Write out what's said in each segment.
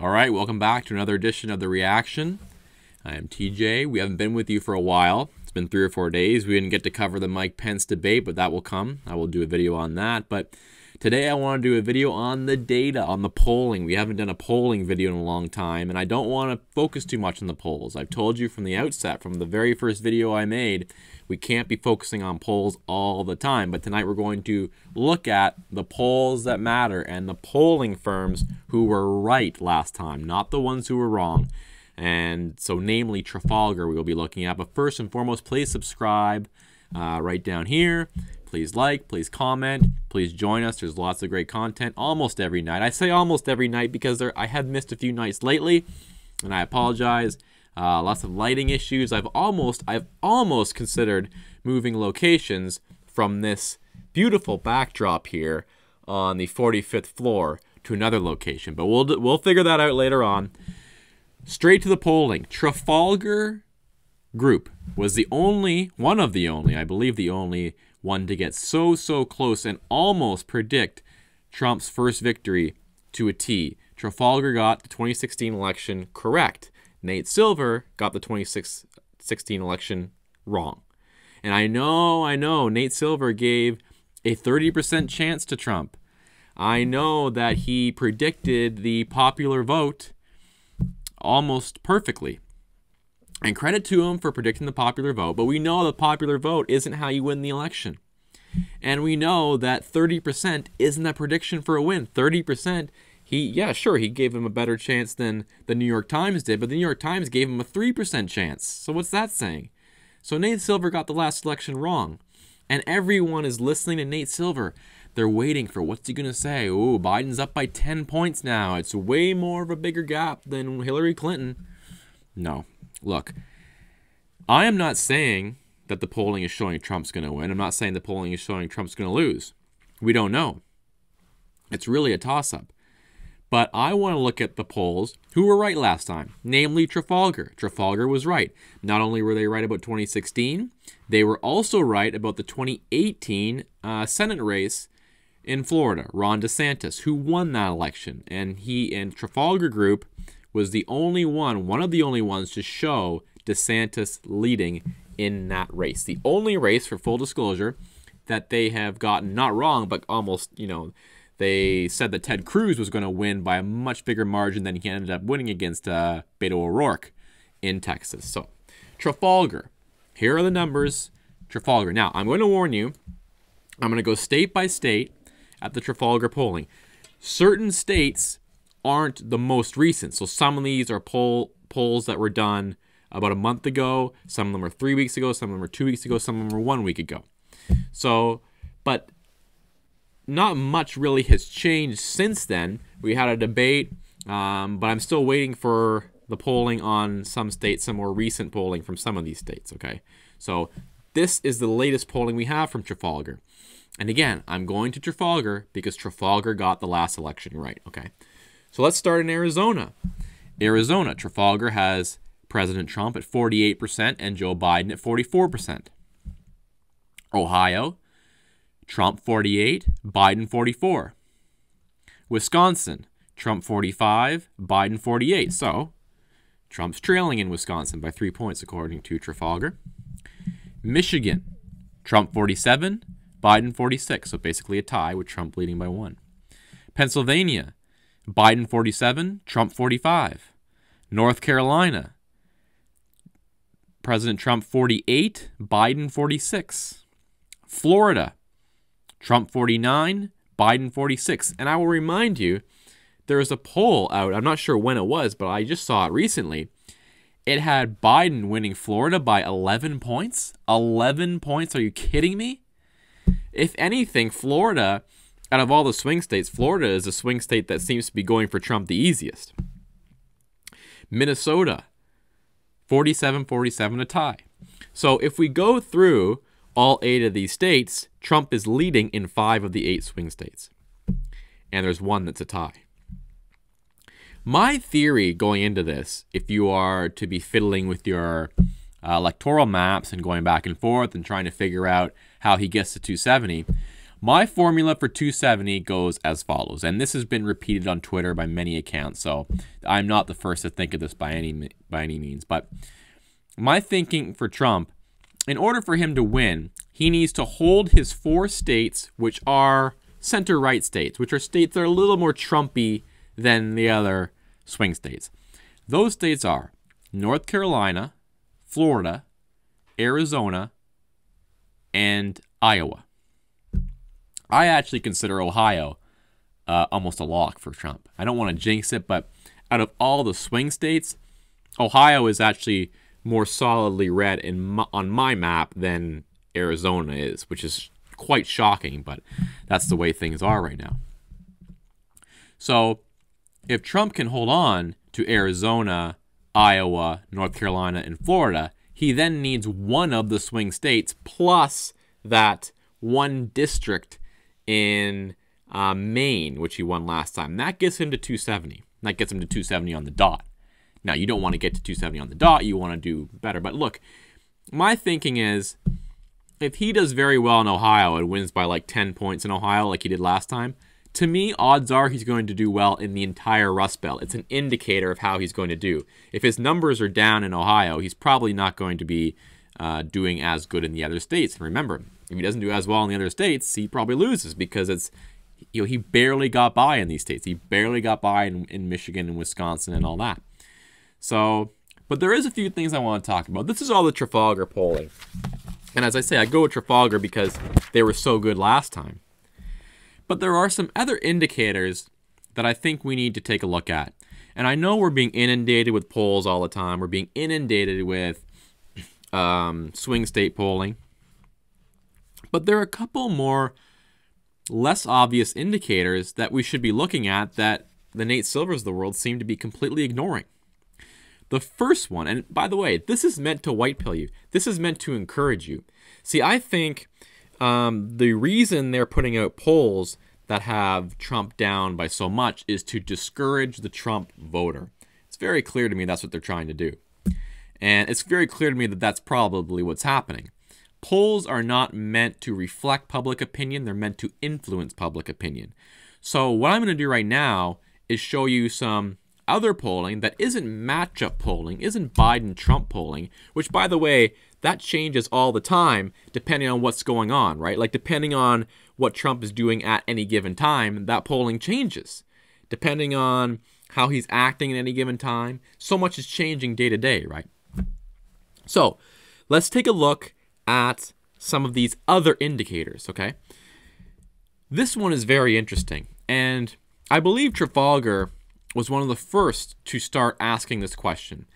All right, welcome back to another edition of The Reaction. I am TJ. We haven't been with you for a while. It's been 3 or 4 days. We didn't get to cover the Mike Pence debate, but that will come. I will do a video on that. But today I want to do a video on the data, on the polling. We haven't done a polling video in a long time, and I don't want to focus too much on the polls. I've told you from the outset, from the very first video I made, we can't be focusing on polls all the time. But tonight we're going to look at the polls that matter and the polling firms who were right last time, not the ones who were wrong. And so namely Trafalgar we will be looking at. But first and foremost, please subscribe right down here. Please like, please comment, please join us. There's lots of great content almost every night. I say almost every night because I have missed a few nights lately, and I apologize. Lots of lighting issues. I've almost considered moving locations from this beautiful backdrop here on the 45th floor to another location, but we'll figure that out later on. Straight to the polling. Trafalgar Group was one of the only, I believe the only one to get so close and almost predict Trump's first victory to a T. Trafalgar got the 2016 election correct. Nate Silver got the 2016 election wrong. And I know, Nate Silver gave a 30% chance to Trump. I know that he predicted the popular vote almost perfectly. And credit to him for predicting the popular vote, but we know the popular vote isn't how you win the election. And we know that 30% isn't a prediction for a win. 30%, he gave him a better chance than the New York Times did, but the New York Times gave him a 3% chance. So what's that saying? So Nate Silver got the last election wrong. And everyone is listening to Nate Silver. They're waiting for what's he going to say. Oh, Biden's up by 10 points now. It's way more of a bigger gap than Hillary Clinton. No. Look, I am not saying that the polling is showing Trump's going to win. I'm not saying the polling is showing Trump's going to lose. We don't know. It's really a toss-up. But I want to look at the polls who were right last time, namely Trafalgar. Trafalgar was right. Not only were they right about 2016, they were also right about the 2018 Senate race in Florida, Ron DeSantis, who won that election. And he and Trafalgar Group was the only one of the only ones to show DeSantis leading in that race. The only race, for full disclosure, that they have gotten not wrong, but almost, they said that Ted Cruz was going to win by a much bigger margin than he ended up winning against Beto O'Rourke in Texas. So, Trafalgar. Here are the numbers. Trafalgar. Now, I'm going to warn you, I'm going to go state by state at the Trafalgar polling. Certain states aren't the most recent. So some of these are polls that were done about a month ago. Some of them are 3 weeks ago. Some of them are 2 weeks ago. Some of them are 1 week ago. So, but not much really has changed since then. We had a debate, but I'm still waiting for the polling on some states, some more recent polling from some of these states, okay? So this is the latest polling we have from Trafalgar. And again, I'm going to Trafalgar because Trafalgar got the last election right, okay? So let's start in Arizona. Arizona, Trafalgar has President Trump at 48% and Joe Biden at 44%. Ohio, Trump 48, Biden 44. Wisconsin, Trump 45, Biden 48. So, Trump's trailing in Wisconsin by 3 points according to Trafalgar. Michigan, Trump 47, Biden 46. So basically a tie with Trump leading by 1. Pennsylvania, Biden 47, Trump 45. North Carolina, President Trump 48, Biden 46. Florida, Trump 49, Biden 46. And I will remind you, there is a poll out, I'm not sure when it was, but I just saw it recently. It had Biden winning Florida by 11 points. 11 points? Are you kidding me? If anything, Florida, out of all the swing states, Florida is a swing state that seems to be going for Trump the easiest. Minnesota, 47-47, a tie. So if we go through all 8 of these states, Trump is leading in 5 of the 8 swing states. And there's 1 that's a tie. My theory going into this, if you are to be fiddling with your electoral maps and going back and forth and trying to figure out how he gets to 270, My formula for 270 goes as follows, and this has been repeated on Twitter by many accounts, so I'm not the first to think of this by any means, but my thinking for Trump, in order for him to win, he needs to hold his 4 states, which are center-right states, which are states that are a little more Trumpy than the other swing states. Those states are North Carolina, Florida, Arizona, and Iowa. I actually consider Ohio almost a lock for Trump. I don't want to jinx it, but out of all the swing states, Ohio is actually more solidly red on my map than Arizona is, which is quite shocking, but that's the way things are right now. So if Trump can hold on to Arizona, Iowa, North Carolina, and Florida, he then needs one of the swing states plus that one district in Maine, which he won last time. That gets him to 270. That gets him to 270 on the dot. Now, you don't want to get to 270 on the dot. You want to do better. But look, my thinking is if he does very well in Ohio and wins by like 10 points in Ohio like he did last time, to me, odds are he's going to do well in the entire Rust Belt. It's an indicator of how he's going to do. If his numbers are down in Ohio, he's probably not going to be doing as good in the other states. And remember, if he doesn't do as well in the other states, he probably loses because it's, you know, he barely got by in these states. He barely got by in Michigan and Wisconsin and all that. So, but there is a few things I want to talk about. This is all the Trafalgar polling. And as I say, I go with Trafalgar because they were so good last time. But there are some other indicators that I think we need to take a look at. And I know we're being inundated with polls all the time. We're being inundated with swing state polling. But there are a couple more less obvious indicators that we should be looking at that the Nate Silvers of the world seem to be completely ignoring. The first one, and by the way, this is meant to white pill you. This is meant to encourage you. See, I think the reason they're putting out polls that have Trump down by so much is to discourage the Trump voter. It's very clear to me that's what they're trying to do. And it's very clear to me that that's probably what's happening. Polls are not meant to reflect public opinion. They're meant to influence public opinion. So what I'm going to do right now is show you some other polling that isn't matchup polling, isn't Biden-Trump polling, which, by the way, that changes all the time depending on what's going on, right? Like, depending on what Trump is doing at any given time, that polling changes. Depending on how he's acting at any given time, so much is changing day to day, right? So, let's take a look at some of these other indicators, okay? This one is very interesting, and I believe Trafalgar was one of the first to start asking this question.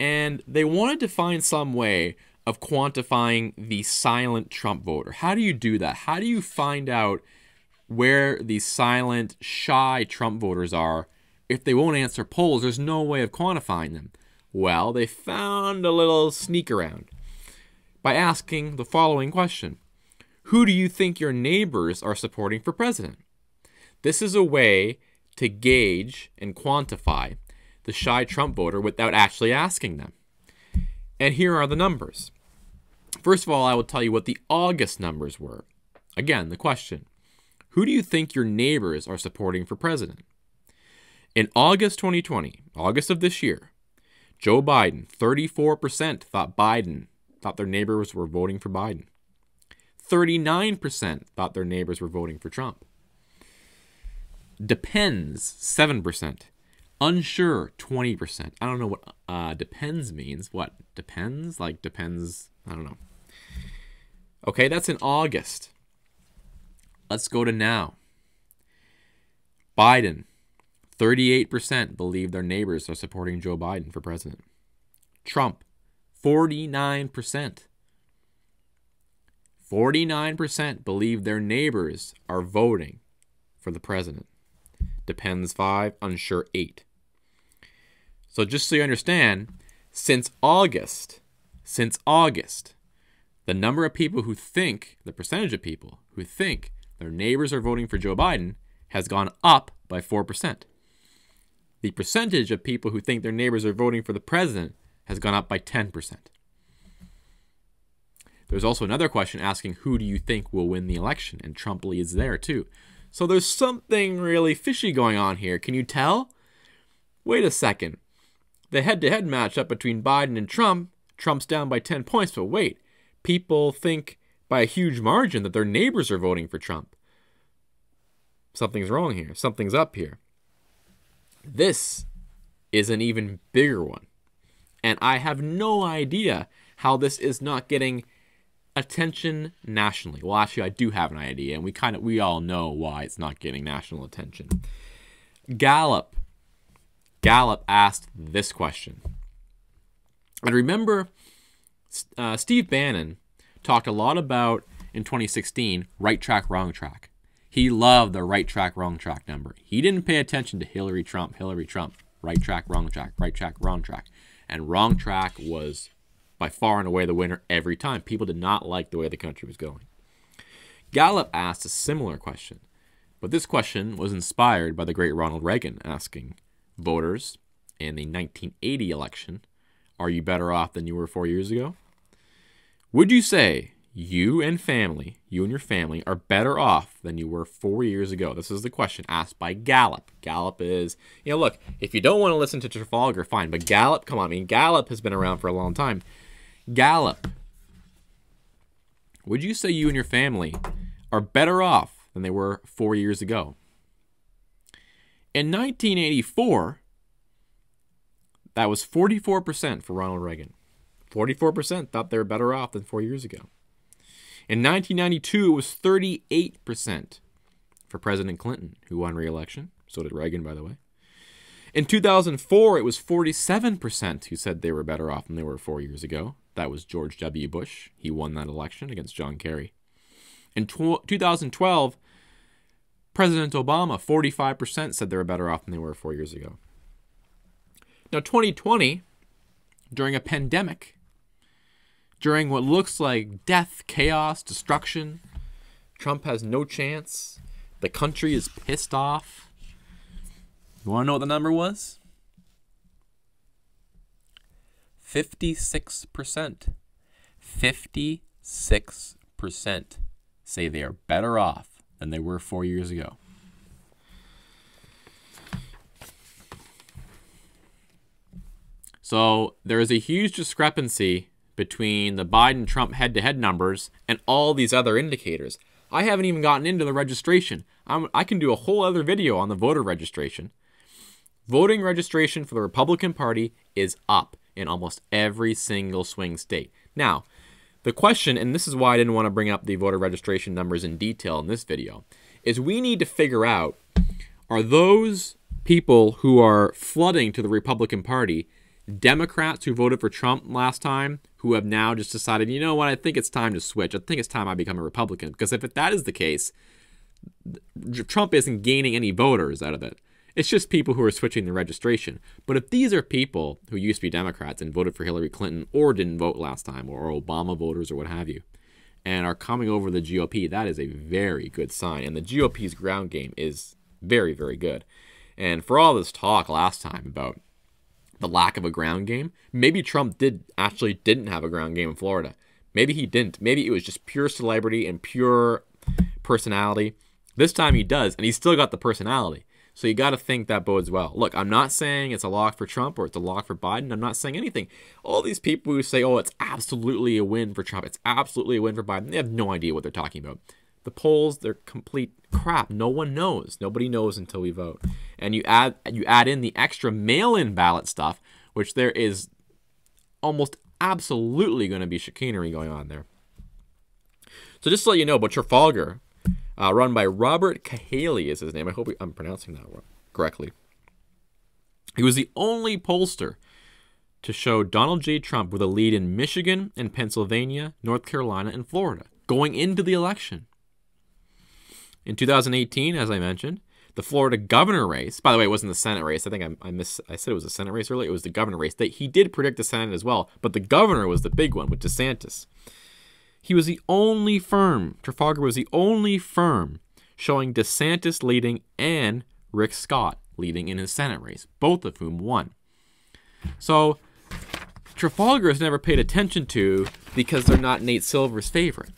And they wanted to find some way of quantifying the silent Trump voter. How do you do that? How do you find out where the silent, shy Trump voters are if they won't answer polls? There's no way of quantifying them. Well, they found a little sneak around by asking the following question. Who do you think your neighbors are supporting for president? This is a way to gauge and quantify the shy Trump voter without actually asking them. And here are the numbers. First of all, I will tell you what the August numbers were. Again, the question, who do you think your neighbors are supporting for president? In August 2020, August of this year, Joe Biden, 34% thought their neighbors were voting for Biden. 39% thought their neighbors were voting for Trump. Depends, 7%. Unsure, 20%. I don't know what depends means. What? Depends? Like depends? I don't know. Okay, that's in August. Let's go to now. Biden, 38% believe their neighbors are supporting Joe Biden for president. Trump, 49%. 49% believe their neighbors are voting for the president. Depends 5, unsure 8. So just so you understand, since August, the number of people who think, the percentage of people who think their neighbors are voting for Joe Biden has gone up by 4%. The percentage of people who think their neighbors are voting for the president has gone up by 10%. There's also another question asking who do you think will win the election, and Trump leads there too. So there's something really fishy going on here. Can you tell? Wait a second. The head-to-head matchup between Biden and Trump, Trump's down by 10 points, but wait, people think by a huge margin that their neighbors are voting for Trump. Something's wrong here. Something's up here. This is an even bigger one. And I have no idea how this is not getting attention nationally. Well, actually, I do have an idea, and we all know why it's not getting national attention. Gallup asked this question. And remember, Steve Bannon talked a lot about, in 2016, right track, wrong track. He loved the right track, wrong track number. He didn't pay attention to Hillary Trump, right track, wrong track, right track, wrong track. And wrong track was by far and away the winner every time. People did not like the way the country was going. Gallup asked a similar question, but this question was inspired by the great Ronald Reagan asking voters in the 1980 election, are you better off than you were 4 years ago? Would you say you and your family are better off than you were 4 years ago? This is the question asked by Gallup. Gallup is, look, if you don't want to listen to Trafalgar, fine, but Gallup, come on, Gallup has been around for a long time. Gallup, would you say you and your family are better off than they were 4 years ago? In 1984, that was 44% for Ronald Reagan. 44% thought they were better off than 4 years ago. In 1992, it was 38% for President Clinton, who won re-election. So did Reagan, by the way. In 2004, it was 47% who said they were better off than they were 4 years ago. That was George W. Bush. He won that election against John Kerry. In 2012, President Obama, 45% said they were better off than they were 4 years ago. Now, 2020, during a pandemic, during what looks like death, chaos, destruction, Trump has no chance. The country is pissed off. You want to know what the number was? 56%. 56% say they are better off than they were 4 years ago. So there is a huge discrepancy between the Biden-Trump head-to-head numbers and all these other indicators. I haven't even gotten into the registration. I can do a whole other video on the voter registration. Voting registration for the Republican Party is up in almost every single swing state. Now, the question, and this is why I didn't want to bring up the voter registration numbers in detail in this video, is we need to figure out, are those people who are flooding to the Republican Party Democrats who voted for Trump last time who have now just decided, you know what, I think it's time to switch. I think it's time I become a Republican. Because if that is the case, Trump isn't gaining any voters out of it. It's just people who are switching the registration. But if these are people who used to be Democrats and voted for Hillary Clinton or didn't vote last time, or Obama voters or what have you, and are coming over the GOP, that is a very good sign. And the GOP's ground game is very, very good. And for all this talk last time about the lack of a ground game, maybe Trump didn't have a ground game in Florida. Maybe he didn't. Maybe it was just pure celebrity and pure personality. This time he does, and he's still got the personality. So you got to think that bodes well. Look, I'm not saying it's a lock for Trump or it's a lock for Biden. I'm not saying anything. All these people who say, oh, it's absolutely a win for Trump, it's absolutely a win for Biden, they have no idea what they're talking about. The polls, they're complete crap. No one knows. Nobody knows until we vote. And you add in the extra mail-in ballot stuff, which there is almost absolutely going to be chicanery going on there. So just to let you know, but Trafalgar, run by Robert Cahaly is his name. I hope I'm pronouncing that correctly. He was the only pollster to show Donald J. Trump with a lead in Michigan and Pennsylvania, North Carolina, and Florida going into the election. In 2018, as I mentioned, the Florida governor race, by the way, it wasn't the Senate race. I think I said it was the Senate race earlier. It was the governor race. He did predict the Senate as well, but the governor was the big one with DeSantis. He was the only firm, Trafalgar was the only firm showing DeSantis leading and Rick Scott leading in his Senate race, both of whom won. So Trafalgar has never paid attention to because they're not Nate Silver's favorite.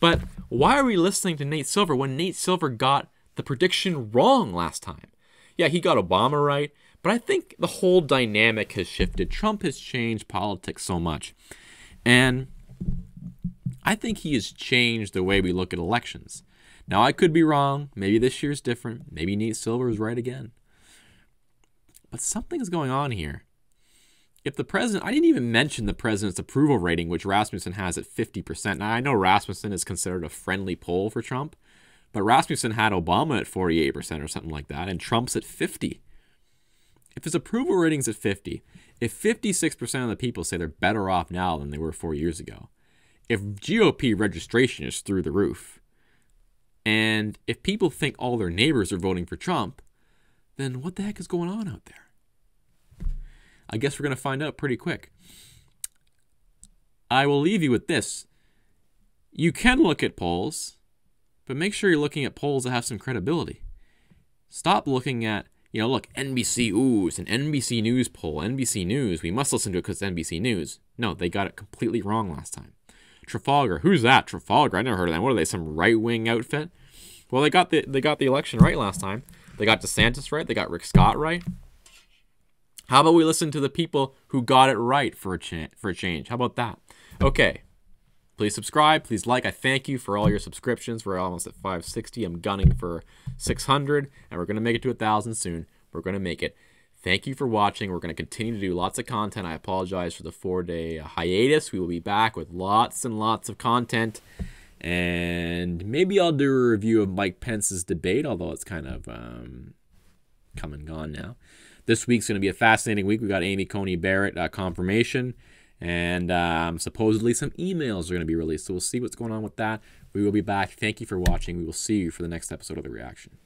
But why are we listening to Nate Silver when Nate Silver got the prediction wrong last time? Yeah, he got Obama right, but I think the whole dynamic has shifted. Trump has changed politics so much. And I think he has changed the way we look at elections. Now, I could be wrong. Maybe this year's different. Maybe Nate Silver is right again. But something's going on here. If the president, I didn't even mention the president's approval rating, which Rasmussen has at 50%. Now, I know Rasmussen is considered a friendly poll for Trump, but Rasmussen had Obama at 48% or something like that, and Trump's at 50%. If his approval rating's at 50%, if 56% of the people say they're better off now than they were 4 years ago, if GOP registration is through the roof, and if people think all their neighbors are voting for Trump, then what the heck is going on out there? I guess we're going to find out pretty quick. I will leave you with this. You can look at polls, but make sure you're looking at polls that have some credibility. Stop looking at, look, NBC, ooh, it's an NBC News poll. NBC News, we must listen to it because it's NBC News. No, they got it completely wrong last time. Trafalgar, who's that? Trafalgar, I never heard of them. What are they, some right-wing outfit? Well, they got the election right last time. They got DeSantis right. They got Rick Scott right. How about we listen to the people who got it right for a change? How about that? Okay. Please subscribe. Please like. I thank you for all your subscriptions. We're almost at 560. I'm gunning for 600, and we're going to make it to 1,000 soon. We're going to make it. Thank you for watching. We're going to continue to do lots of content. I apologize for the 4-day hiatus. We will be back with lots and lots of content. And maybe I'll do a review of Mike Pence's debate, although it's kind of come and gone now. This week's going to be a fascinating week. We got Amy Coney Barrett confirmation, and supposedly some emails are going to be released. So we'll see what's going on with that. We will be back. Thank you for watching. We will see you for the next episode of The Reaction.